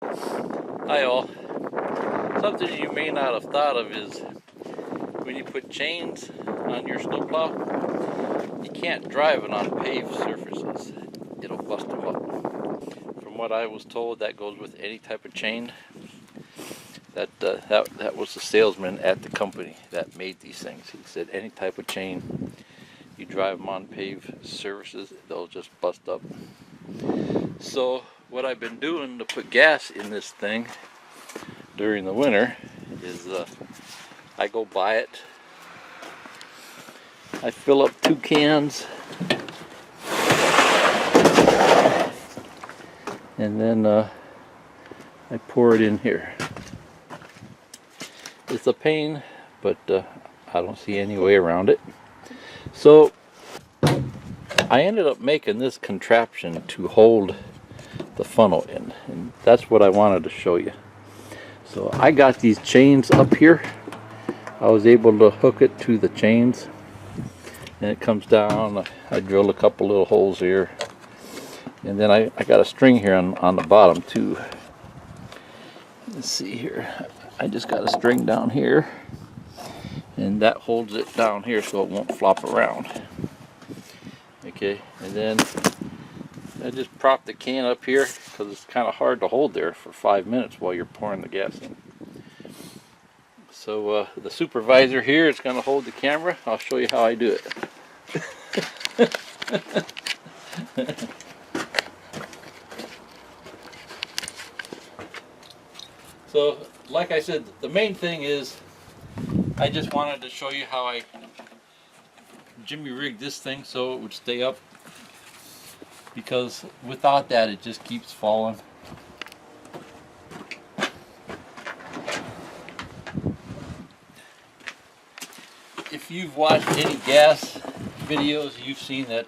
Hi all. Something you may not have thought of is when you put chains on your snowplow, you can't drive it on paved surfaces. It'll bust them up. From what I was told, that goes with any type of chain. That was the salesman at the company that made these things. He said any type of chain, you drive them on paved surfaces, they'll just bust up. So what I've been doing to put gas in this thing during the winter is I go buy it. I fill up 2 cans and then I pour it in here. It's a pain, but I don't see any way around it. So I ended up making this contraption to hold the funnel in, and that's what I wanted to show you. So I got these chains up here. I was able to hook it to the chains, and it comes down. I drilled a couple little holes here, and then I got a string here on the bottom too. Let's see here. I just got a string down here, and that holds it down here so it won't flop around. Okay, and then I just prop the can up here because it's kind of hard to hold there for 5 minutes while you're pouring the gas in. So the supervisor here is going to hold the camera. I'll show you how I do it. So, like I said, the main thing is I just wanted to show you how I jimmy rigged this thing so it would stay up, because without that it just keeps falling. If you've watched any gas videos, you've seen that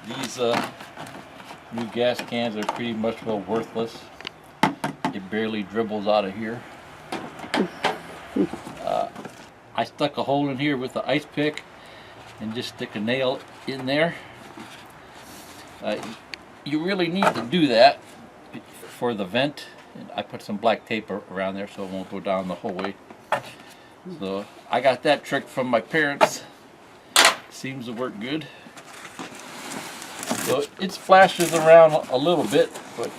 these new gas cans are pretty much worthless. It barely dribbles out of here. I stuck a hole in here with the ice pick and just stick a nail in there. You really need to do that for the vent. And I put some black tape around there so it won't go down the whole way. So I got that trick from my parents. Seems to work good. So it splashes around a little bit, but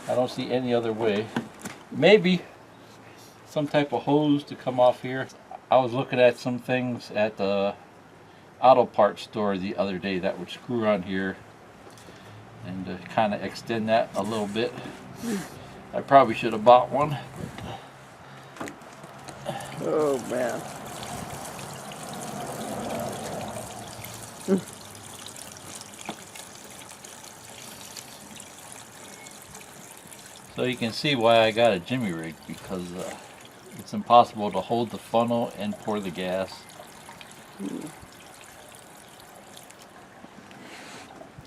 I don't see any other way. Maybe some type of hose to come off here. I was looking at some things at the auto parts store the other day that would screw on here and kind of extend that a little bit. I probably should have bought one. Oh man. So you can see why I got a jimmy rig, because it's impossible to hold the funnel and pour the gas.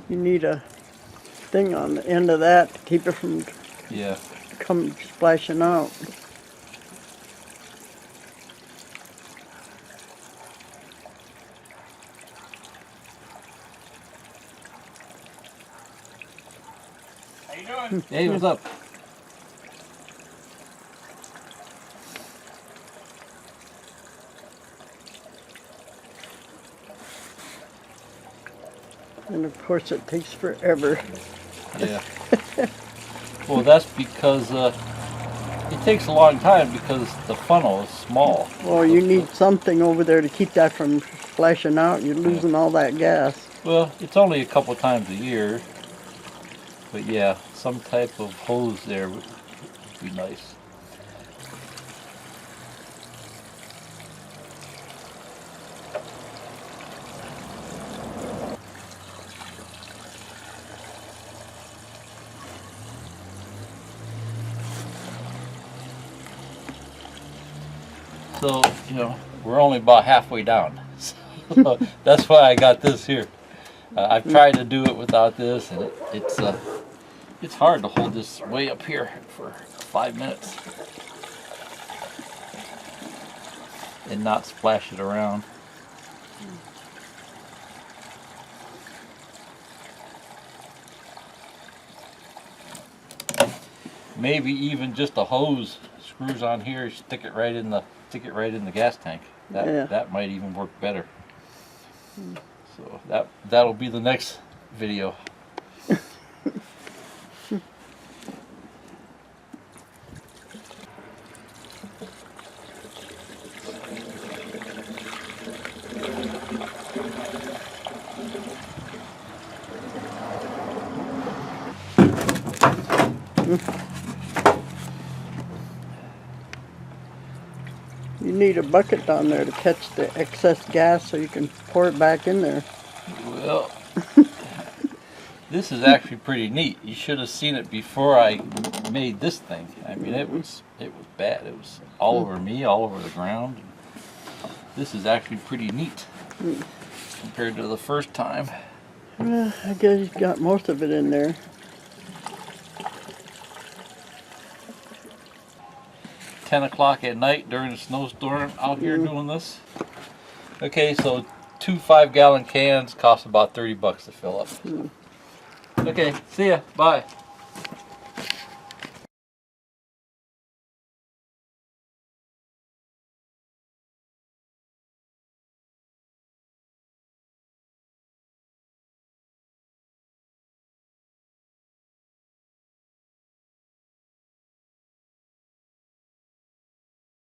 You need a thing on the end of that to keep it from come splashing out. How you doing? Hey, what's up? And of course it takes forever. Yeah. Well, that's because it takes a long time because the funnel is small. Well, you need something over there to keep that from splashing out. You're losing all that gas. Well, it's only a couple times a year. But yeah, some type of hose there would be nice. So, you know, we're only about halfway down. So that's why I got this here. I've tried to do it without this, and it's hard to hold this way up here for 5 minutes and not splash it around. maybe even just a hose screws on here, stick it right in the gas tank. That might even work better. So that'll be the next video. You need a bucket down there to catch the excess gas so you can pour it back in there. Well, this is actually pretty neat. You should have seen it before I made this thing. I mean, it was bad. It was all over me, all over the ground. This is actually pretty neat compared to the first time. Well, I guess you got most of it in there. 10 o'clock at night during a snowstorm out here doing this. Okay, so 2 5-gallon cans cost about $30 to fill up. Okay, see ya. Bye.